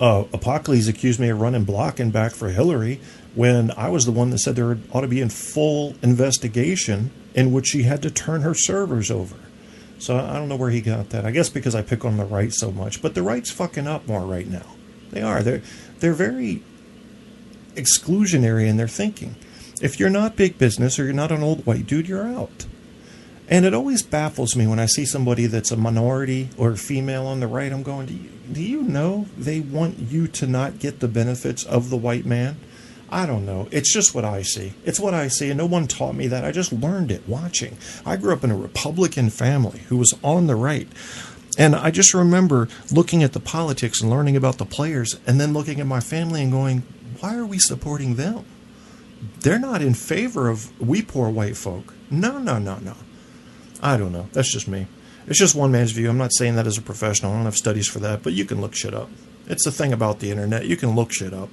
Apocalypse accused me of running block and back for Hillary when I was the one that said there ought to be a full investigation in which she had to turn her servers over. So I don't know where he got that. I guess because I pick on the right so much. But the right's fucking up more right now. They are. They're very exclusionary in their thinking. If you're not big business or you're not an old white dude, you're out. And it always baffles me when I see somebody that's a minority or female on the right. I'm going, do you know they want you to not get the benefits of the white man? I don't know. It's just what I see. It's what I see, and no one taught me that. I just learned it watching. I grew up in a Republican family who was on the right. And I just remember looking at the politics and learning about the players and then looking at my family and going, why are we supporting them? They're not in favor of we poor white folk. No. I don't know. That's just me. It's just one man's view. I'm not saying that as a professional. I don't have studies for that, but you can look shit up. It's the thing about the internet. You can look shit up.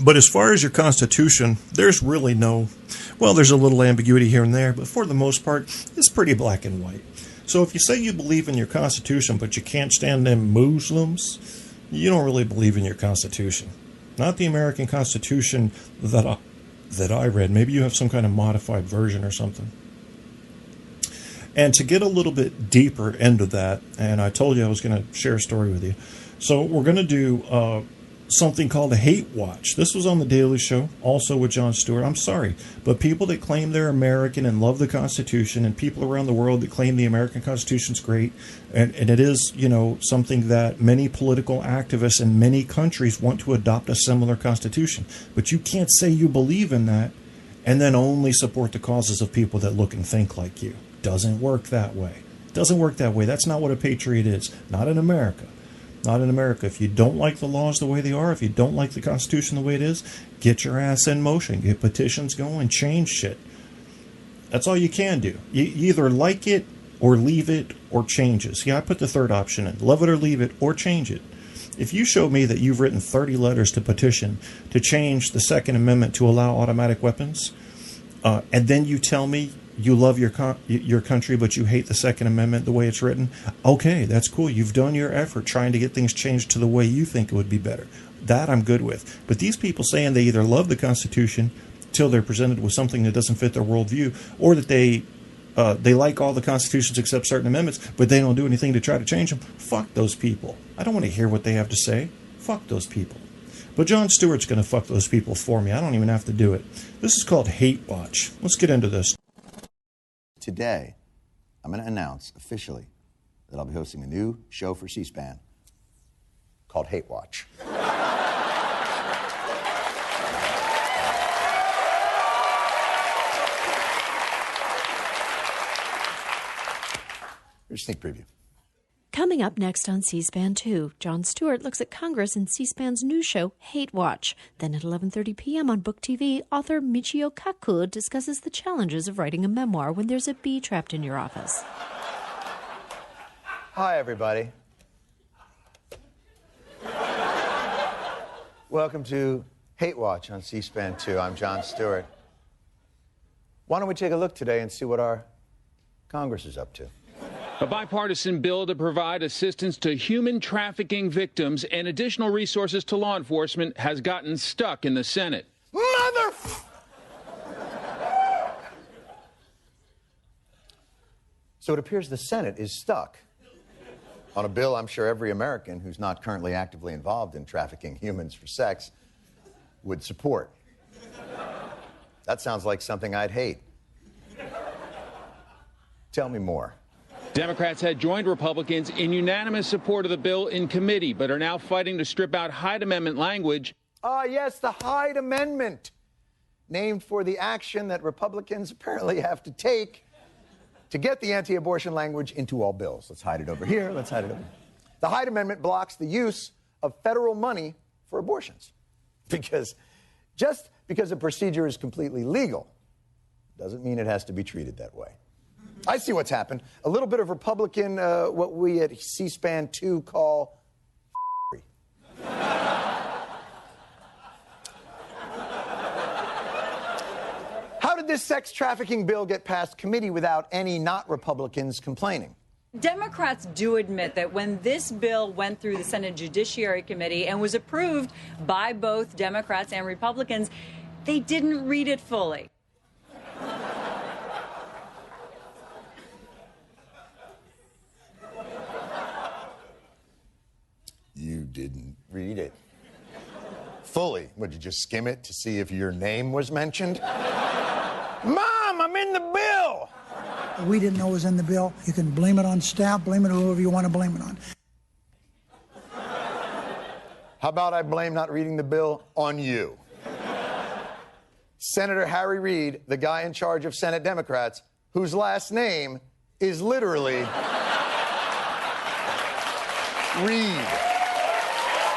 But as far as your Constitution, there's really there's a little ambiguity here and there, but for the most part, it's pretty black and white. So if you say you believe in your Constitution, but you can't stand them Muslims, you don't really believe in your Constitution. Not the American Constitution that I read. Maybe you have some kind of modified version or something. And to get a little bit deeper into that, and I told you I was going to share a story with you. So we're going to do something called a hate watch. This was on The Daily Show, also with Jon Stewart. I'm sorry, but people that claim they're American and love the Constitution, and people around the world that claim the American Constitution's great, and it is, something that many political activists in many countries want to adopt a similar Constitution. But you can't say you believe in that and then only support the causes of people that look and think like you. Doesn't work that way. Doesn't work that way. That's not what a patriot is. Not in America. Not in America. If you don't like the laws the way they are, if you don't like the Constitution the way it is, get your ass in motion. Get petitions going. Change shit. That's all you can do. You either like it or leave it or change it. See, I put the third option in. Love it or leave it or change it. If you show me that you've written 30 letters to petition to change the Second Amendment to allow automatic weapons, and then you tell me you love your country, but you hate the Second Amendment the way it's written, okay, that's cool. You've done your effort trying to get things changed to the way you think it would be better. That I'm good with. But these people saying they either love the Constitution till they're presented with something that doesn't fit their worldview, or that they like all the constitutions except certain amendments, but they don't do anything to try to change them, fuck those people. I don't want to hear what they have to say. Fuck those people. But Jon Stewart's going to fuck those people for me. I don't even have to do it. This is called Hate Watch. Let's get into this. Today, I'm going to announce officially that I'll be hosting a new show for C-SPAN called Hate Watch. Here's a sneak preview. Coming up next on C-SPAN 2, Jon Stewart looks at Congress in C-SPAN's new show, Hate Watch. Then at 11:30 p.m. on Book TV, author Michio Kaku discusses the challenges of writing a memoir when there's a bee trapped in your office. Hi, everybody. Welcome to Hate Watch on C-SPAN 2. I'm Jon Stewart. Why don't we take a look today and see what our Congress is up to? A bipartisan bill to provide assistance to human trafficking victims and additional resources to law enforcement has gotten stuck in the Senate. So it appears the Senate is stuck on a bill I'm sure every American who's not currently actively involved in trafficking humans for sex would support. That sounds like something I'd hate. Tell me more. Democrats had joined Republicans in unanimous support of the bill in committee, but are now fighting to strip out Hyde Amendment language. Yes, the Hyde Amendment, named for the action that Republicans apparently have to take to get the anti-abortion language into all bills. Let's hide it over here. Let's hide it over here. The Hyde Amendment blocks the use of federal money for abortions. Just because a procedure is completely legal doesn't mean it has to be treated that way. I see what's happened. A little bit of Republican, what we at C-SPAN 2 call How did this sex trafficking bill get past committee without any not Republicans complaining? Democrats do admit that when this bill went through the Senate Judiciary Committee and was approved by both Democrats and Republicans, they didn't read it fully. You didn't read it fully. Would you just skim it to see if your name was mentioned? Mom, I'm in the bill! We didn't know it was in the bill. You can blame it on staff, blame it on whoever you want to blame it on. How about I blame not reading the bill on you? Senator Harry Reid, the guy in charge of Senate Democrats, whose last name is literally Reid.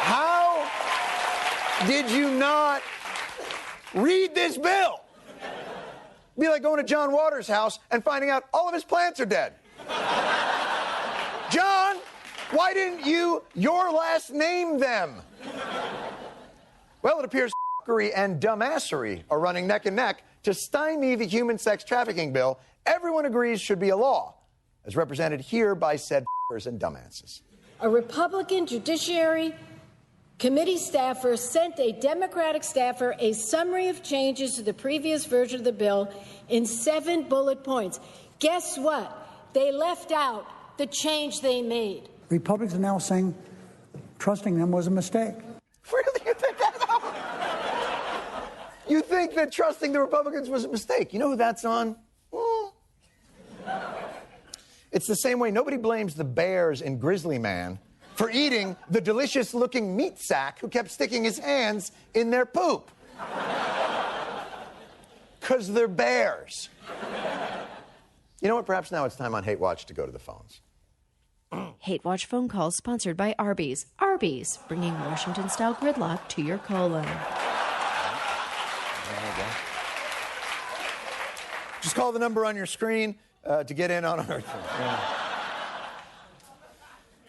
How did you not read this bill? Be like going to John Waters' house and finding out all of his plants are dead. John, why didn't you your last name them? Well, it appears fuckery and dumbassery are running neck and neck to stymie the human sex trafficking bill everyone agrees should be a law, as represented here by said fuckers and dumbasses. A Republican Judiciary Committee staffer sent a Democratic staffer a summary of changes to the previous version of the bill in 7 bullet points. Guess what? They left out the change they made. Republicans are now saying trusting them was a mistake. Really? You think that? You think that trusting the Republicans was a mistake? You know who that's on? It's the same way nobody blames the bears in Grizzly Man for eating the delicious-looking meat sack who kept sticking his hands in their poop. Because they're bears. You know what? Perhaps now it's time on Hate Watch to go to the phones. Hate Watch phone calls sponsored by Arby's. Arby's, bringing Washington-style gridlock to your colon. Just call the number on your screen to get in on our...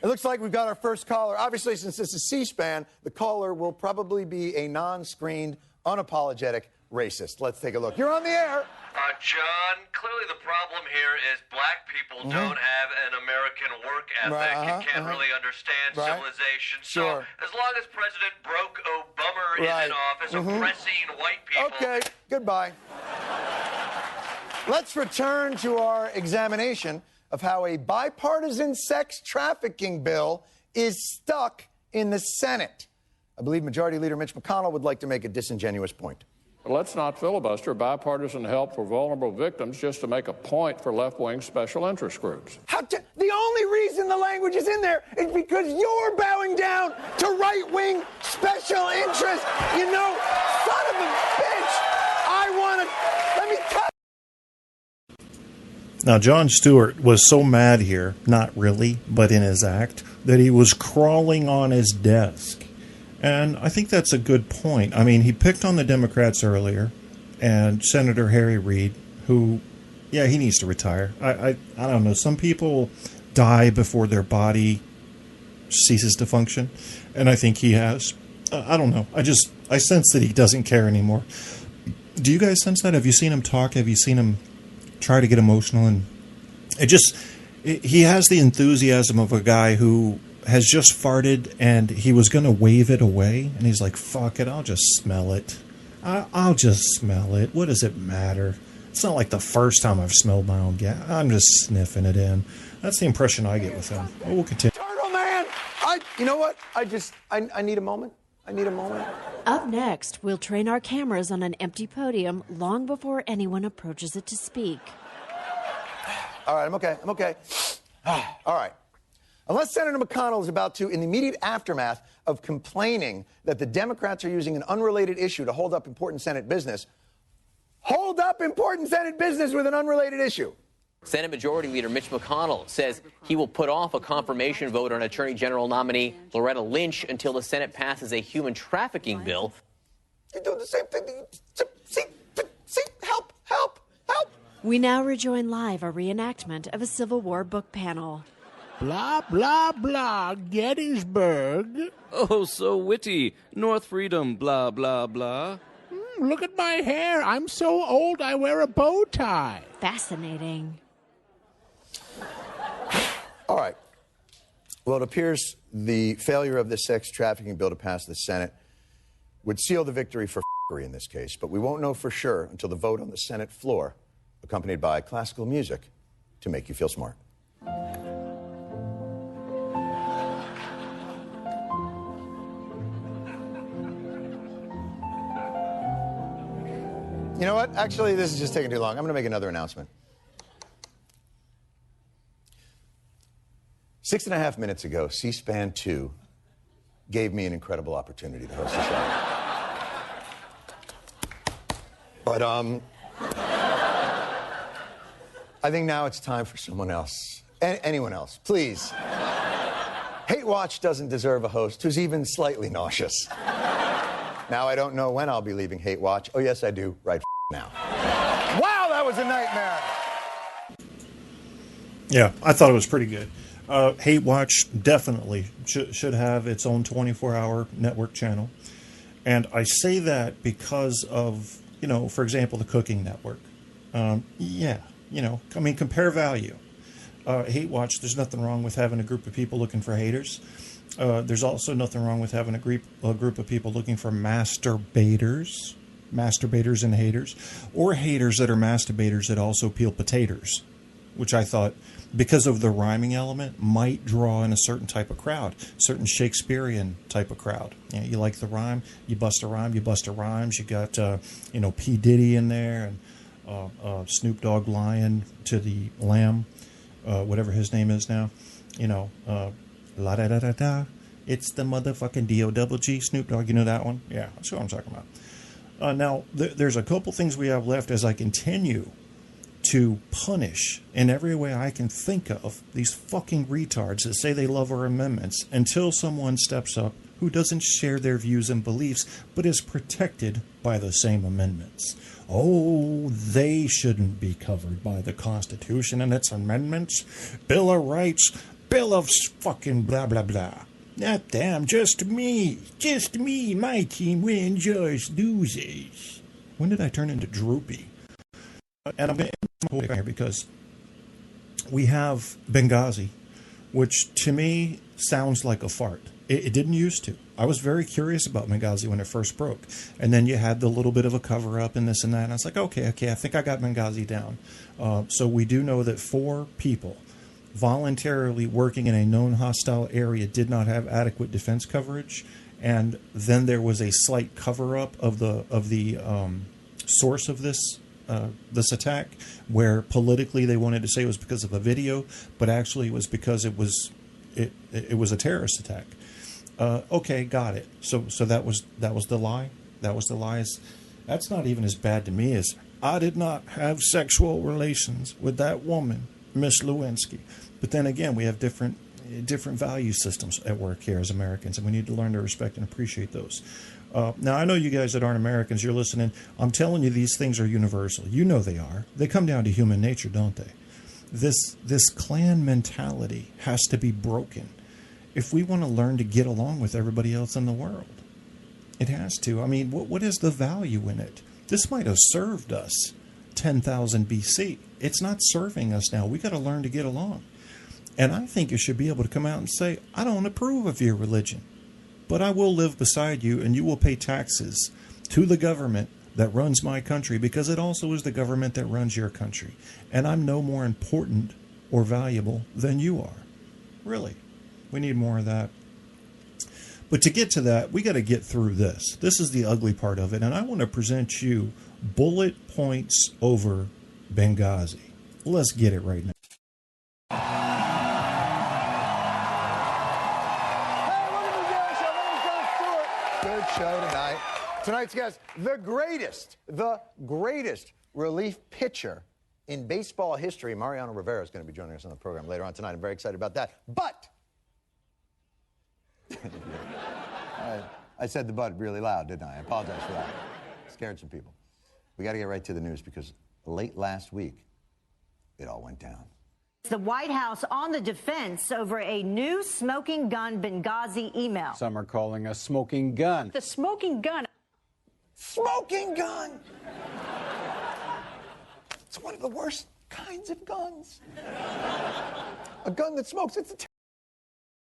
It looks like we've got our first caller. Obviously, since this is C-SPAN, the caller will probably be a non-screened, unapologetic racist. Let's take a look. You're on the air. John, clearly the problem here is black people don't have an American work ethic and can't really understand civilization. Sure. So as long as President Broke Obama is in office oppressing white people... Okay, goodbye. Let's return to our examination of how a bipartisan sex trafficking bill is stuck in the Senate. I believe Majority Leader Mitch McConnell would like to make a disingenuous point. Let's not filibuster bipartisan help for vulnerable victims just to make a point for left-wing special interest groups. The only reason the language is in there is because you're bowing down to right-wing special interests. You know, son of a bitch, let me tell you. Now, Jon Stewart was so mad here, not really, but in his act, that he was crawling on his desk. And I think that's a good point. I mean, he picked on the Democrats earlier, and Senator Harry Reid, who, yeah, he needs to retire. I don't know. Some people die before their body ceases to function, and I think he has. I don't know. I sense that he doesn't care anymore. Do you guys sense that? Have you seen him talk? Have you seen him try to get emotional? And he has the enthusiasm of a guy who has just farted and he was going to wave it away, and he's like, fuck it, I'll just smell it. I'll just smell it. What does it matter? It's not like the first time I've smelled my own gas. I'm just sniffing it in. That's the impression I get with him. We'll continue. Turtle man! You know what? I need a moment. I need a moment. Up next, we'll train our cameras on an empty podium long before anyone approaches it to speak. All right, I'm okay. All right. Unless Senator McConnell is about to, in the immediate aftermath of complaining that the Democrats are using an unrelated issue to hold up important Senate business with an unrelated issue. Senate Majority Leader Mitch McConnell says he will put off a confirmation vote on Attorney General nominee Loretta Lynch until the Senate passes a human trafficking bill. You're doing the same thing. See, help. We now rejoin live a reenactment of a Civil War book panel. Blah, blah, blah, Gettysburg. Oh, so witty. North Freedom, blah, blah, blah. Look at my hair. I'm so old I wear a bow tie. Fascinating. All right. Well, it appears the failure of the sex trafficking bill to pass the Senate would seal the victory for f***ery in this case, but we won't know for sure until the vote on the Senate floor, accompanied by classical music to make you feel smart. You know what? Actually, this is just taking too long. I'm going to make another announcement. 6.5 minutes ago, C-SPAN 2 gave me an incredible opportunity to host a show. But, I think now it's time for someone else. Anyone else, please. Hate Watch doesn't deserve a host who's even slightly nauseous. Now I don't know when I'll be leaving Hate Watch. Oh, yes, I do. Right now. Wow, that was a nightmare. Yeah, I thought it was pretty good. Hate Watch definitely should have its own 24-hour network channel. And I say that because of, you know, for example, the Cooking Network. Yeah, you know, I mean, compare value. Hate Watch, there's nothing wrong with having a group of people looking for haters. There's also nothing wrong with having a group of people looking for masturbators and haters, or haters that are masturbators that also peel potatoes, which I thought, because of the rhyming element, might draw in a certain type of crowd, certain Shakespearean type of crowd. You know, you like the rhyme, you bust a rhyme, you bust a rhymes. You got, you know, P. Diddy in there, and Snoop Dogg lying to the lamb, whatever his name is now, you know, la da da da da. It's the motherfucking D-O-double-G, Snoop Dogg. You know that one? Yeah, that's what I'm talking about. Now, there's a couple things we have left as I continue to punish in every way I can think of these fucking retards that say they love our amendments, until someone steps up who doesn't share their views and beliefs but is protected by the same amendments. Oh, they shouldn't be covered by the Constitution and its amendments. Bill of Rights, Bill of fucking blah, blah, blah. Not them, just me. Just me. My team wins, yours loses. When did I turn into droopy? And I'm going to end here because we have Benghazi, which to me sounds like a fart. It didn't used to. I was very curious about Benghazi when it first broke. And then you had the little bit of a cover-up and this and that. And I was like, okay, I think I got Benghazi down. So we do know that 4 people voluntarily working in a known hostile area did not have adequate defense coverage. And then there was a slight cover-up of the source of this attack, where politically they wanted to say it was because of a video, but actually it was because it was a terrorist attack. Okay, got it. So that was the lie. That was the lies. That's not even as bad to me as I did not have sexual relations with that woman, Miss Lewinsky. But then again, we have different value systems at work here as Americans, and we need to learn to respect and appreciate those. Now, I know you guys that aren't Americans, you're listening. I'm telling you, these things are universal. You know they are. They come down to human nature, don't they? This clan mentality has to be broken if we want to learn to get along with everybody else in the world. It has to. I mean, what is the value in it? This might have served us 10,000 BC. It's not serving us now. We got to learn to get along. And I think you should be able to come out and say, I don't approve of your religion, but I will live beside you and you will pay taxes to the government that runs my country, because it also is the government that runs your country. And I'm no more important or valuable than you are. Really. We need more of that. But to get to that, we got to get through this. This is the ugly part of it. And I want to present you bullet points over Benghazi. Let's get it right now. Good show tonight. Tonight's guest, the greatest relief pitcher in baseball history. Mariano Rivera is going to be joining us on the program later on tonight. I'm very excited about that. But I said the but really loud, didn't I? I apologize for that. Scared some people. We got to get right to the news, because late last week, it all went down. The White House on the defense over a new smoking gun Benghazi email. Some are calling a smoking gun. The smoking gun. Smoking gun! It's one of the worst kinds of guns. A gun that smokes. It's a